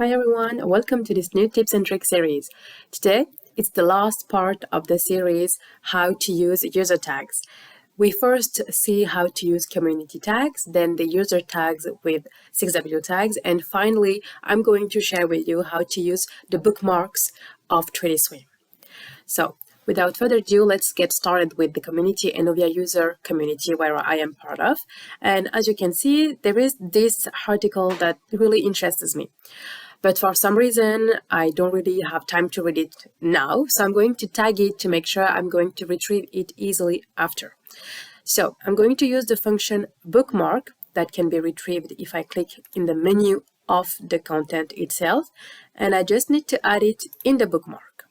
Hi everyone, welcome to this new tips and tricks series. Today, it's the last part of the series, how to use user tags. We first see how to use community tags, then the user tags with 6W tags, and finally, I'm going to share with you how to use the bookmarks of 3D Swim. So, without further ado, let's get started with the community Enovia user community where I am part of. And as you can see, there is this article that really interests me. But for some reason, I don't really have time to read it now. So I'm going to tag it to make sure I'm going to retrieve it easily after. So I'm going to use the function bookmark that can be retrieved if I click in the menu of the content itself. And I just need to add it in the bookmark.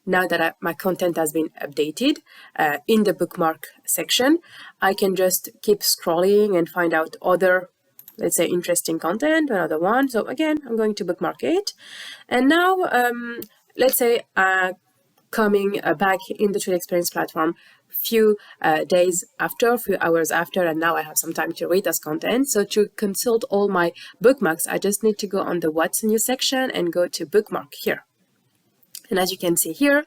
Now that my content has been updated in the bookmark section, I can just keep scrolling and find out other, let's say, interesting content, another one. So again, I'm going to bookmark it. And now, let's say coming back in the 3D Experience platform few days after, a few hours after, and now I have some time to read this content. So to consult all my bookmarks, I just need to go on the What's New section and go to bookmark here. And as you can see here,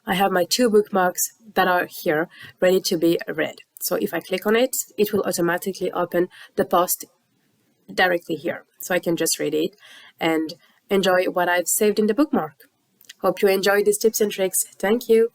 I have my two bookmarks that are here ready to be read. So if I click on it, it will automatically open the post directly here. So I can just read it and enjoy what I've saved in the bookmark. Hope you enjoyed these tips and tricks. Thank you.